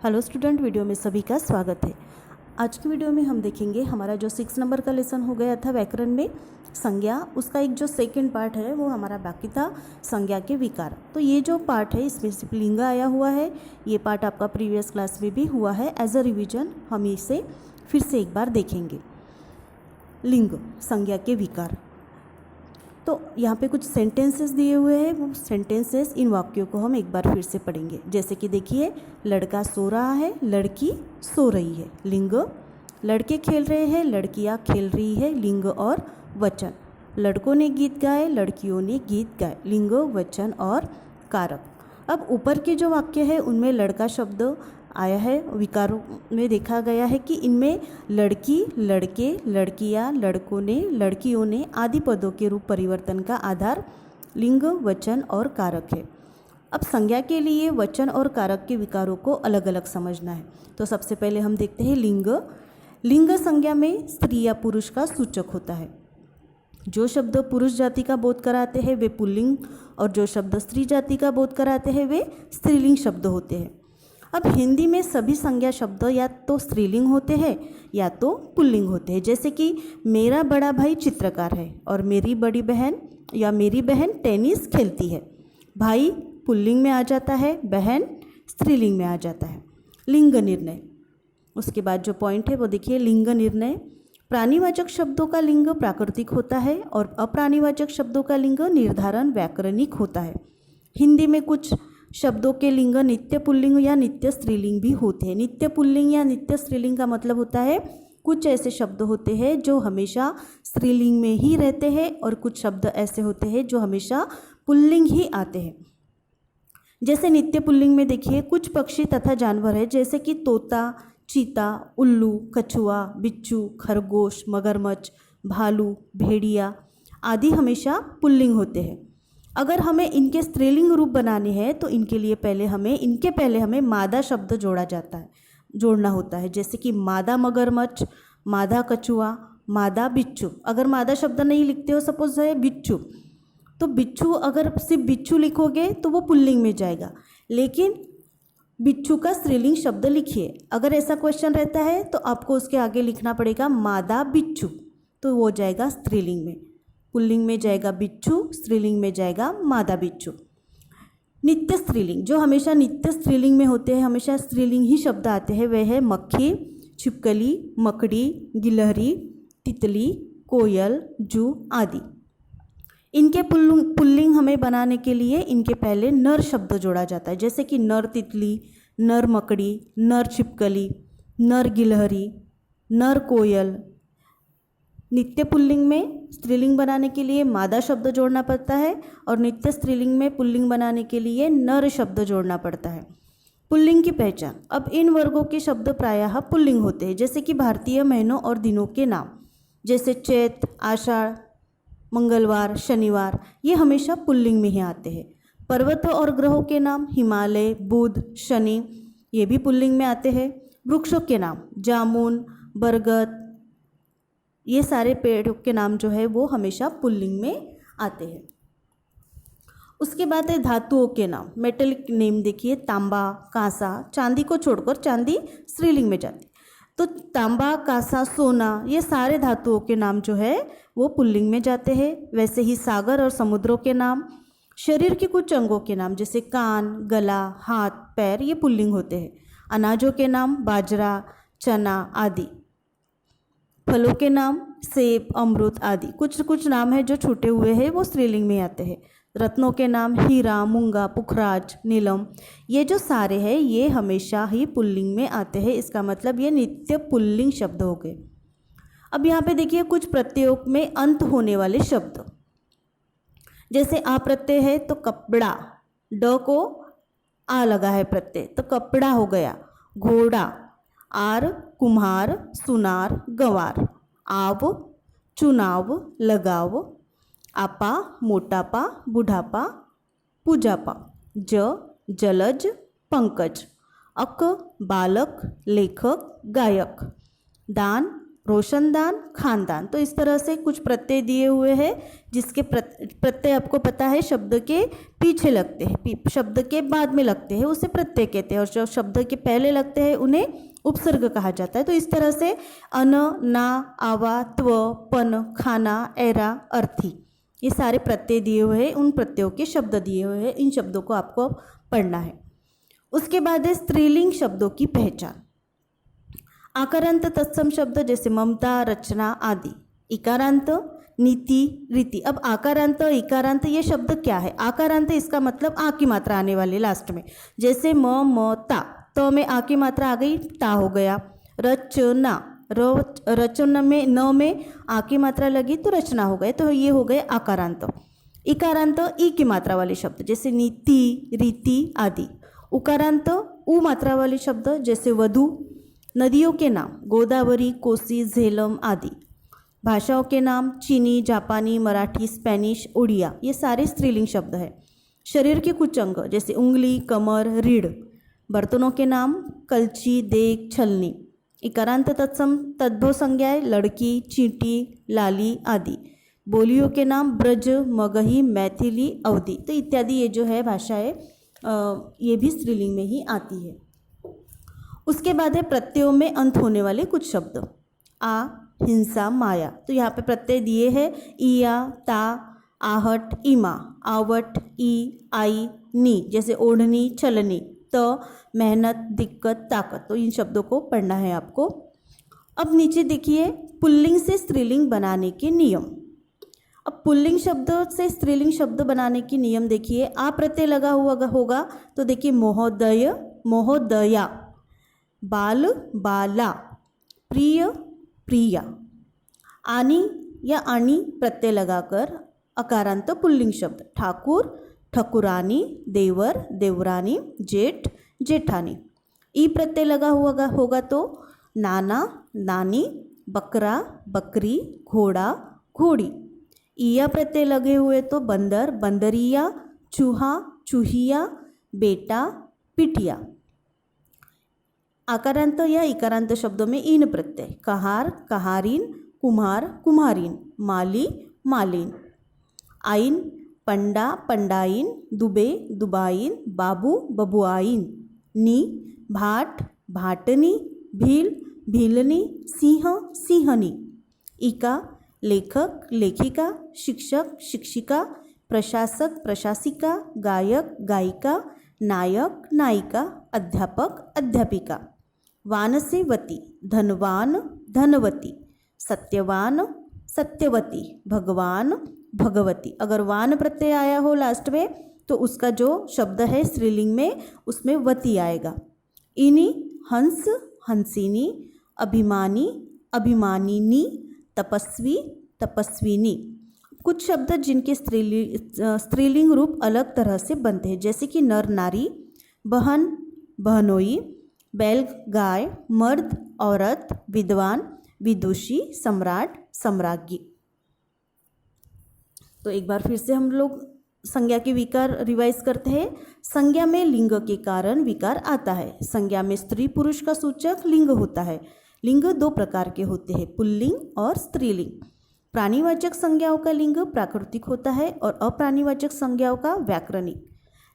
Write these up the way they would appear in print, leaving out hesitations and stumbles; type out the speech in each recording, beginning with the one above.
Hello student, video में सभी का स्वागत है। आज की वीडियो में हम देखेंगे हमारा जो 6 नंबर का लेसन हो गया था व्याकरण में संज्ञा, उसका एक जो सेकंड पार्ट है वो हमारा बाकी था संज्ञा के विकार। तो ये जो पार्ट है इसमें सिर्फ लिंग आया हुआ है। ये पार्ट आपका प्रीवियस क्लास में भी हुआ है। एज अ रिविजन हम इसे फिर से एक बार देखेंगे। लिंग, संज्ञा के विकार। तो यहाँ पे कुछ सेंटेंसेस दिए हुए हैं, वो सेंटेंसेस इन वाक्यों को हम एक बार फिर से पढ़ेंगे। जैसे कि देखिए, लड़का सो रहा है, लड़की सो रही है। लिंग। लड़के खेल रहे हैं, लड़कियाँ खेल रही है। लिंग और वचन। लड़कों ने गीत गाए, लड़कियों ने गीत गाए। लिंग, वचन और कारक। अब ऊपर के जो वाक्य है उनमें लड़का शब्द आया है। विकारों में देखा गया है कि इनमें लड़की, लड़के, लड़कियां, लड़कों ने, लड़कियों ने आदि पदों के रूप परिवर्तन का आधार लिंग, वचन और कारक है। अब संज्ञा के लिए वचन और कारक के विकारों को अलग अलग समझना है। तो सबसे पहले हम देखते हैं लिंग। लिंग संज्ञा में स्त्री या पुरुष का सूचक होता है। जो शब्द पुरुष जाति का बोध कराते हैं वे पुल्लिंग, और जो शब्द स्त्री जाति का बोध कराते हैं वे स्त्रीलिंग शब्द होते हैं। अब हिंदी में सभी संज्ञा शब्द या तो स्त्रीलिंग होते हैं या तो पुल्लिंग होते हैं। जैसे कि मेरा बड़ा भाई चित्रकार है और मेरी बड़ी बहन या मेरी बहन टेनिस खेलती है। भाई पुल्लिंग में आ जाता है, बहन स्त्रीलिंग में आ जाता है। लिंग निर्णय। उसके बाद जो पॉइंट है वो देखिए, लिंग निर्णय। प्राणीवाचक शब्दों का लिंग प्राकृतिक होता है और अप्राणीवाचक शब्दों का लिंग निर्धारण व्याकरणिक होता है। हिंदी में कुछ शब्दों के लिंग नित्य पुल्लिंग या नित्य स्त्रीलिंग भी होते हैं। नित्य पुल्लिंग या नित्य स्त्रीलिंग का मतलब होता है कुछ ऐसे शब्द होते हैं जो हमेशा स्त्रीलिंग में ही रहते हैं और कुछ शब्द ऐसे होते हैं जो हमेशा पुल्लिंग ही आते हैं। जैसे नित्य पुल्लिंग में देखिए, कुछ पक्षी तथा जानवर है जैसे कि तोता, चीता, उल्लू, कछुआ, बिच्छू, खरगोश, मगरमच्छ, भालू, भेड़िया आदि हमेशा पुल्लिंग होते हैं। अगर हमें इनके स्त्रीलिंग रूप बनाने हैं तो इनके पहले हमें मादा शब्द जोड़ना होता है। जैसे कि मादा मगरमच्छ, मादा कछुआ, मादा बिच्छू। अगर मादा शब्द नहीं लिखते हो, सपोज है बिच्छू, तो बिच्छू अगर सिर्फ बिच्छू लिखोगे तो वो पुल्लिंग में जाएगा, लेकिन बिच्छू का स्त्रीलिंग शब्द लिखिए। अगर ऐसा क्वेश्चन रहता है तो आपको उसके आगे लिखना पड़ेगा मादा बिच्छू, तो वो जाएगा स्त्रीलिंग में। पुल्लिंग में जाएगा बिच्छू, स्त्रीलिंग में जाएगा मादा बिच्छू। नित्य स्त्रीलिंग, जो हमेशा नित्य स्त्रीलिंग में होते हैं, हमेशा स्त्रीलिंग ही शब्द आते हैं, वह है मक्खी, छिपकली, मकड़ी, गिलहरी, तितली, कोयल, जू आदि। इनके पुल्लिंग हमें बनाने के लिए इनके पहले नर शब्द जोड़ा जाता है। जैसे कि नर तितली, नर मकड़ी, नर छिपकली, नर गिलहरी, नर कोयल। नित्य पुल्लिंग में स्त्रीलिंग बनाने के लिए मादा शब्द जोड़ना पड़ता है और नित्य स्त्रीलिंग में पुल्लिंग बनाने के लिए नर शब्द जोड़ना पड़ता है। पुल्लिंग की पहचान। अब इन वर्गों के शब्द प्रायः पुल्लिंग होते हैं। जैसे कि भारतीय महीनों और दिनों के नाम, जैसे चैत, आषाढ़, मंगलवार, शनिवार, ये हमेशा पुल्लिंग में ही आते हैं। पर्वतों और ग्रहों के नाम, हिमालय, बुध, शनि, ये भी पुल्लिंग में आते हैं। वृक्षों के नाम, जामुन, बरगद, ये सारे पेड़ों के नाम जो है वो हमेशा पुल्लिंग में आते हैं। उसके बाद है धातुओं के नाम, मेटलिक नेम। देखिए, तांबा, कांसा, चांदी को छोड़कर चांदी स्त्रीलिंग में जाती है, तो तांबा, कांसा, सोना, ये सारे धातुओं के नाम जो है वो पुल्लिंग में जाते हैं। वैसे ही सागर और समुद्रों के नाम, शरीर के कुछ अंगों के नाम जैसे कान, गला, हाथ, पैर, ये पुल्लिंग होते हैं। अनाजों के नाम, बाजरा, चना आदि। फलों के नाम, सेब, अमरूद आदि। कुछ नाम है जो छूटे हुए हैं वो स्त्रीलिंग में आते हैं। रत्नों के नाम, हीरा, मूंगा, पुखराज, नीलम, ये जो सारे हैं ये हमेशा ही पुल्लिंग में आते हैं। इसका मतलब ये नित्य पुल्लिंग शब्द हो गए। अब यहाँ पे देखिए कुछ प्रत्ययों में अंत होने वाले शब्द, जैसे आ प्रत्यय है तो कपड़ा, ड को आ लगा है प्रत्यय तो कपड़ा हो गया। घोड़ा, आर, कुम्हार, सुनार, गंवार। आव, चुनाव, लगाव। आपा, मोटापा, बुढ़ापा, पूजापा। ज, जलज, पंकज। अक, बालक, लेखक, गायक। दान, रोशनदान, खानदान। तो इस तरह से कुछ प्रत्यय दिए हुए हैं जिसके प्रत्यय आपको पता है शब्द के पीछे लगते हैं, शब्द के बाद में लगते हैं उसे प्रत्यय कहते हैं, और जो शब्द के पहले लगते हैं उन्हें उपसर्ग कहा जाता है। तो इस तरह से अन, ना, आवा, त्व, पन, खाना, एरा, अर्थी, ये सारे प्रत्यय दिए हुए हैं, उन प्रत्ययों के शब्द दिए हुए हैं, इन शब्दों को आपको पढ़ना है। उसके बाद है स्त्रीलिंग शब्दों की पहचान। आकारांत तत्सम शब्द जैसे ममता, रचना आदि। इकारांत नीति, रीति। अब आकारांत, इकारांत ये शब्द क्या है? आकारांत इसका मतलब आ की मात्रा आने वाली लास्ट में, जैसे म, ता, तो में आ की मात्रा आ गई, ता हो गया। रचना, रचना में न में आ की मात्रा लगी तो रचना हो गए, तो ये हो गए आकारांत। इकारांत ई की मात्रा वाले शब्द जैसे नीति, रीति आदि। उकारांत उ मात्रा वाले शब्द जैसे वधु। नदियों के नाम गोदावरी, कोसी, झेलम आदि। भाषाओं के नाम चीनी, जापानी, मराठी, स्पेनिश, उड़िया, ये सारे स्त्रीलिंग शब्द हैं। शरीर के कुछ अंग जैसे उंगली, कमर, रीढ़। बर्तनों के नाम कलची, देग, छलनी। इकारांत तत्सम तद्भव संज्ञाएं लड़की, चींटी, लाली आदि। बोलियों के नाम ब्रज, मगही, मैथिली, अवधी। तो इत्यादि ये जो है भाषाएं ये भी स्त्रीलिंग में ही आती है। उसके बाद है प्रत्ययों में अंत होने वाले कुछ शब्द। आ, हिंसा, माया। तो यहाँ पे प्रत्यय दिए हैं इया, ता, आहट, इमा, आवट, ई, आई, नी, जैसे ओढ़नी, छलनी। तो मेहनत, दिक्कत, ताकत। तो इन शब्दों को पढ़ना है आपको। अब नीचे देखिए पुल्लिंग से स्त्रीलिंग बनाने के नियम। अब पुल्लिंग शब्दों से स्त्रीलिंग शब्द बनाने के नियम देखिए। आ प्रत्यय लगा हुआ होगा तो देखिए महोदय, महोदया, बाल, बाला, प्रिय, प्रिया। आनी या आनी प्रत्यय लगाकर अकारांत पुल्लिंग शब्द ठाकुर, ठकुरानी, देवर, देवरानी, जेठ, जेठानी। ई प्रत्यय लगा हुआ होगा तो नाना, नानी, बकरा, बकरी, घोड़ा, घोड़ी। ईया प्रत्यय लगे हुए तो बंदर, बंदरिया, चूहा, चूहिया, बेटा, पिटिया। आकारांत या इकारांत शब्दों में इन प्रत्यय कहार, कहारीन, कुम्हार, कुम्हारीन, माली, मालिन। आइन, पंडा, पंडाइन, दुबे, दुबाइन, बाबू, बबुआइन। नी, भाट, भाटनी, भील, भीलनी, सिंह, सिंहनी। इका, लेखक, लेखिका, शिक्षक, शिक्षिका, प्रशासक, प्रशासिका, गायक, गायिका, नायक, नायिका, अध्यापक, अध्यापिका। वान से वती, धनवान, धनवती, सत्यवान, सत्यवती, भगवान, भगवती। अगर वान प्रत्यय आया हो लास्ट में तो उसका जो शब्द है स्त्रीलिंग में उसमें वती आएगा। इनी, हंस, हंसिनी, अभिमानी, अभिमानिनी, तपस्वी, तपस्विनी। कुछ शब्द जिनके स्त्रीलिंग रूप अलग तरह से बनते हैं जैसे कि नर, नारी, बहन, बहनोई, बैल, गाय, मर्द, औरत, विद्वान, विदुषी, सम्राट, सम्राज्ञी। तो एक बार फिर से हम लोग संज्ञा के विकार रिवाइज करते हैं। संज्ञा में लिंग के कारण विकार आता है। संज्ञा में स्त्री पुरुष का सूचक लिंग होता है। लिंग दो प्रकार के होते हैं, पुल्लिंग और स्त्रीलिंग। प्राणीवाचक संज्ञाओं का लिंग प्राकृतिक होता है और अप्राणीवाचक संज्ञाओं का व्याकरणिक।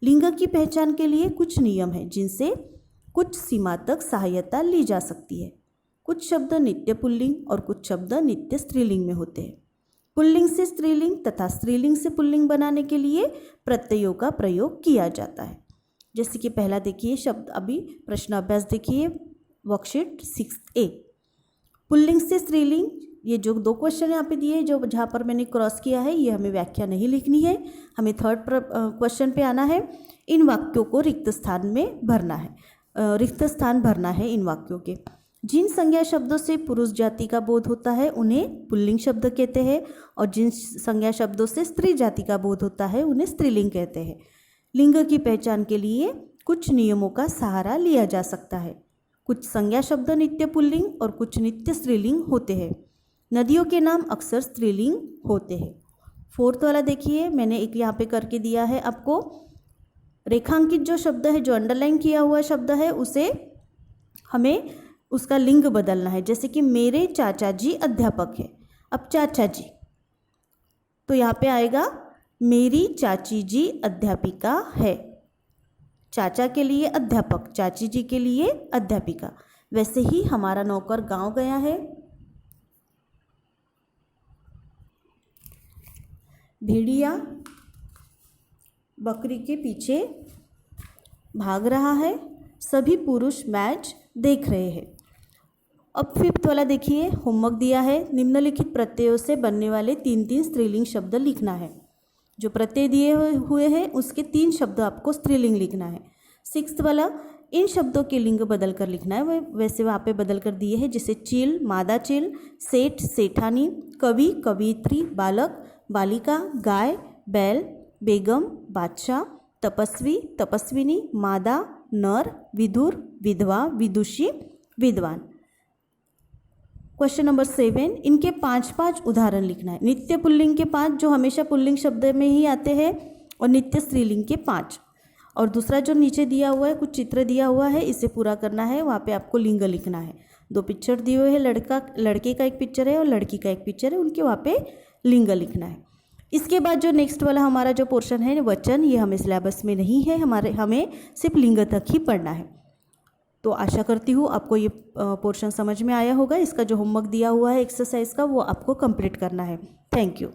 लिंग की पहचान के लिए कुछ नियम हैं जिनसे कुछ सीमा तक सहायता ली जा सकती है। कुछ शब्द नित्य पुल्लिंग और कुछ शब्द नित्य स्त्रीलिंग में होते हैं। पुल्लिंग से स्त्रीलिंग तथा स्त्रीलिंग से पुल्लिंग बनाने के लिए प्रत्ययों का प्रयोग किया जाता है। जैसे कि पहला देखिए शब्द, अभी प्रश्न अभ्यास देखिए वर्कशीट 6A। पुल्लिंग से स्त्रीलिंग, ये जो दो क्वेश्चन यहाँ पे दिए जो जहाँ पर मैंने क्रॉस किया है ये हमें व्याख्या नहीं लिखनी है, हमें थर्ड क्वेश्चन पे आना है। इन वाक्यों को रिक्त स्थान में भरना है, रिक्त स्थान भरना है इन वाक्यों के। जिन संज्ञा शब्दों से पुरुष जाति का बोध होता है उन्हें पुल्लिंग शब्द कहते हैं और जिन संज्ञा शब्दों से स्त्री जाति का बोध होता है उन्हें स्त्रीलिंग कहते हैं। लिंग की पहचान के लिए कुछ नियमों का सहारा लिया जा सकता है। कुछ संज्ञा शब्द नित्य पुल्लिंग और कुछ नित्य स्त्रीलिंग होते हैं। नदियों के नाम अक्सर स्त्रीलिंग होते हैं। फोर्थ वाला देखिए, मैंने एक यहाँ पे करके दिया है आपको। रेखांकित जो शब्द है, जो अंडरलाइन किया हुआ शब्द है, उसे हमें उसका लिंग बदलना है। जैसे कि मेरे चाचा जी अध्यापक है, अब चाचा जी, तो यहाँ पे आएगा मेरी चाची जी अध्यापिका है। चाचा के लिए अध्यापक, चाची जी के लिए अध्यापिका। वैसे ही हमारा नौकर गांव गया है। भेड़िया बकरी के पीछे भाग रहा है। सभी पुरुष मैच देख रहे हैं। अब फिफ्थ वाला देखिए, होमवर्क दिया है। निम्नलिखित प्रत्ययों से बनने वाले 3 स्त्रीलिंग शब्द लिखना है। जो प्रत्यय दिए हुए हैं उसके 3 शब्द आपको स्त्रीलिंग लिखना है। सिक्स्थ वाला, इन शब्दों के लिंग बदल कर लिखना है। वैसे वहाँ पे बदल कर दिए हैं, जैसे चील मादा चील, सेठ सेठानी, कवि कवियत्री, बालक बालिका, गाय बैल, बेगम बादशाह, तपस्वी तपस्विनी, मादा नर, विधुर विधवा, विदुषी विद्वान। क्वेश्चन नंबर 7, इनके 5 उदाहरण लिखना है। नित्य पुल्लिंग के 5 जो हमेशा पुल्लिंग शब्द में ही आते हैं, और नित्य स्त्रीलिंग के 5। और दूसरा जो नीचे दिया हुआ है, कुछ चित्र दिया हुआ है, इसे पूरा करना है। वहाँ पे आपको लिंग लिखना है। 2 पिक्चर दिए हुए हैं, लड़के का एक पिक्चर है और लड़की का एक पिक्चर है, उनके वहाँ पे लिंग लिखना है। इसके बाद जो नेक्स्ट वाला हमारा जो पोर्शन है वचन, ये हमें सिलेबस में नहीं है, हमें सिर्फ लिंग तक ही पढ़ना है। तो आशा करती हूँ आपको ये पोर्शन समझ में आया होगा। इसका जो होमवर्क दिया हुआ है एक्सरसाइज का, वो आपको कंप्लीट करना है। Thank you.